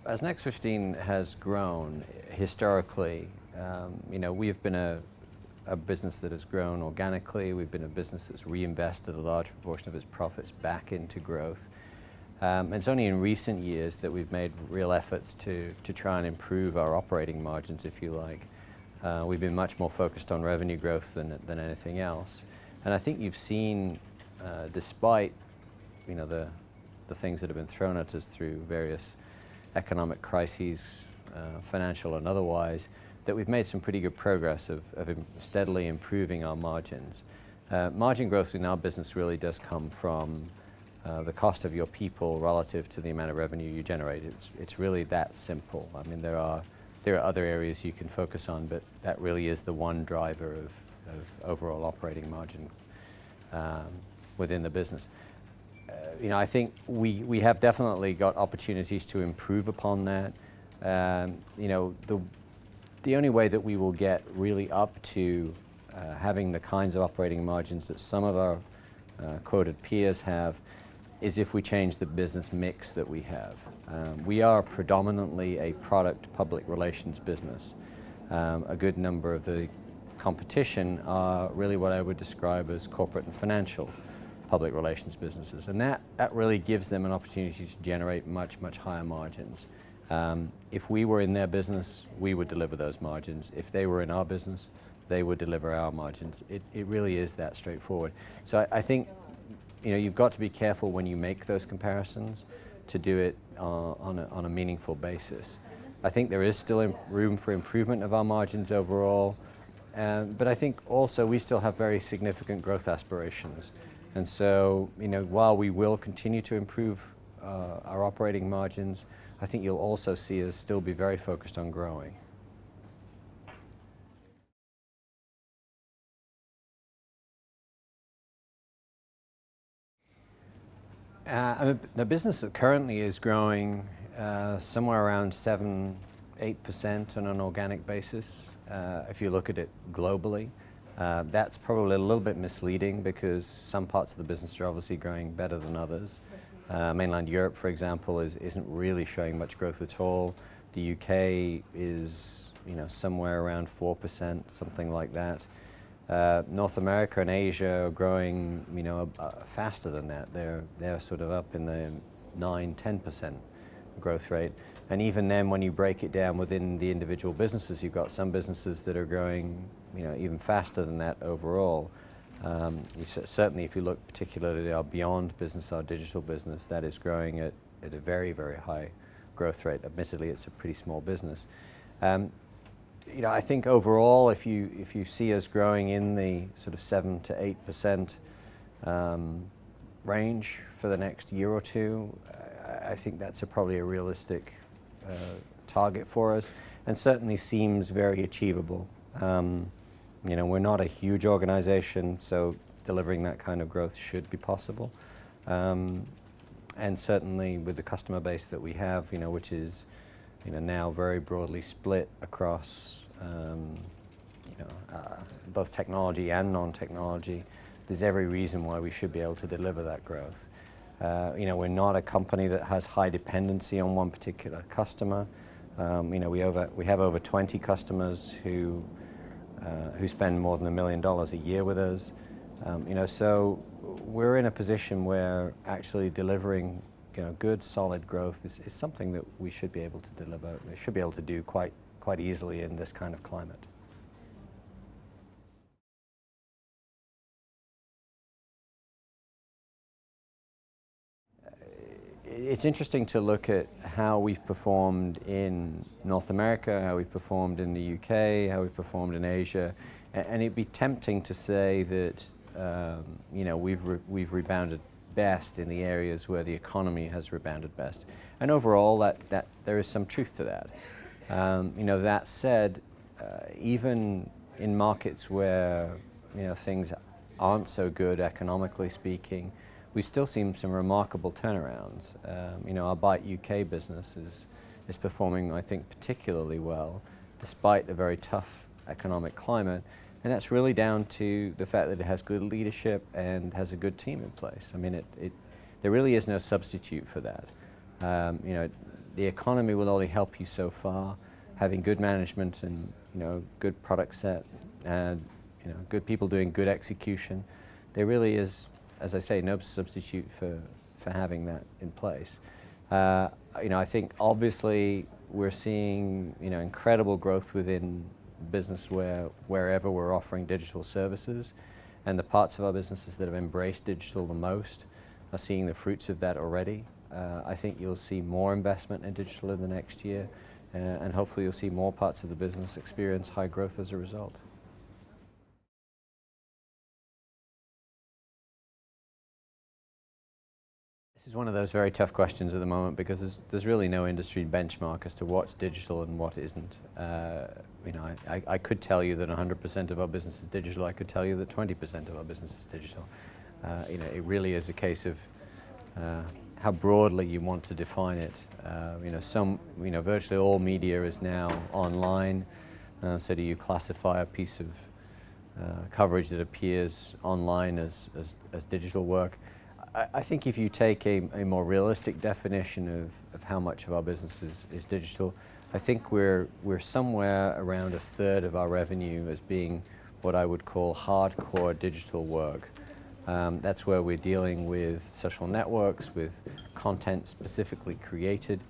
As Next 15 has grown historically, we've been a business that has grown organically. We've been a business that's reinvested a large proportion of its profits back into growth. And it's only in recent years that we've made real efforts to try and improve our operating margins, if you like. We've been much more focused on revenue growth than anything else. And I think you've seen, despite the things that have been thrown at us through various economic crises, financial and otherwise, that we've made some pretty good progress of steadily improving our margins. Margin growth in our business really does come from the cost of your people relative to the amount of revenue you generate. It's really that simple. I mean, there are other areas you can focus on, but that really is the one driver of overall operating margin within the business. I think we have definitely got opportunities to improve upon that. The only way that we will get really up to having the kinds of operating margins that some of our quoted peers have is if we change the business mix that we have. We are predominantly a product public relations business. A good number of the competition are really what I would describe as corporate and financial public relations businesses, and that really gives them an opportunity to generate much higher margins. If we were in their business, we would deliver those margins. If they were in our business, they would deliver our margins. It really is that straightforward. So I think you've got to be careful when you make those comparisons to do it on a meaningful basis. I think there is still room for improvement of our margins overall, but I think also we still have very significant growth aspirations. And so, while we will continue to improve our operating margins, I think you'll also see us still be very focused on growing. The business that currently is growing somewhere around 7-8% on an organic basis. If you look at it globally, that's probably a little bit misleading because some parts of the business are obviously growing better than others. Mainland Europe, for example, isn't really showing much growth at all. The UK is somewhere around 4%, something like that. North America and Asia are growing faster than that. They're sort of up in the 9-10% growth rate. And even then, when you break it down within the individual businesses, you've got some businesses that are growing even faster than that overall. Certainly, if you look particularly at our Beyond business, our digital business, that is growing at a very high growth rate. Admittedly, it's a pretty small business. I think overall, if you see us growing in the sort of 7 to 8% range for the next year or two, I think that's probably a realistic target for us, and certainly seems very achievable. We're not a huge organization, so delivering that kind of growth should be possible. And certainly with the customer base that we have, which is now very broadly split across both technology and non-technology, there's every reason why we should be able to deliver that growth. We're not a company that has high dependency on one particular customer. We have over 20 customers who spend more than $1 million a year with us. So we're in a position where actually delivering good solid growth is something that we should be able to deliver. We should be able to do quite easily in this kind of climate. It's interesting to look at how we've performed in North America, how we've performed in the UK, how we've performed in Asia, and it'd be tempting to say that we've rebounded best in the areas where the economy has rebounded best, and overall that there is some truth to that. That said, even in markets where things aren't so good economically speaking, we've still seen some remarkable turnarounds. Our Byte UK business is performing, I think, particularly well, despite a very tough economic climate, and that's really down to the fact that it has good leadership and has a good team in place. I mean, there really is no substitute for that. the economy will only help you so far. Having good management and good product set, and good people doing good execution, there really is, as I say, no substitute for having that in place. I think obviously we're seeing incredible growth within business wherever we're offering digital services, and the parts of our businesses that have embraced digital the most are seeing the fruits of that already. I think you'll see more investment in digital in the next year, and hopefully you'll see more parts of the business experience high growth as a result. This is one of those very tough questions at the moment because there's really no industry benchmark as to what's digital and what isn't. I could tell you that 100% of our business is digital. I could tell you that 20% of our business is digital. It really is a case of how broadly you want to define it. Virtually all media is now online. So do you classify a piece of coverage that appears online as digital work? I think if you take a more realistic definition of how much of our business is digital, I think we're somewhere around a third of our revenue as being what I would call hardcore digital work. That's where we're dealing with social networks, with content specifically created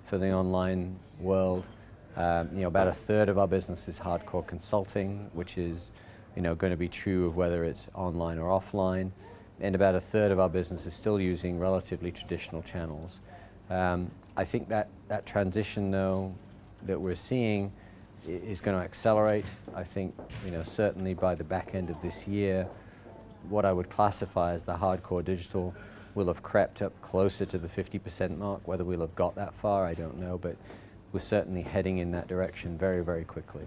for the online world. About a third of our business is hardcore consulting, which is going to be true of whether it's online or offline. And about a third of our business is still using relatively traditional channels. I think that transition, though, that we're seeing is going to accelerate. I think, certainly by the back end of this year, what I would classify as the hardcore digital will have crept up closer to the 50% mark. Whether we'll have got that far, I don't know, but we're certainly heading in that direction very, very quickly.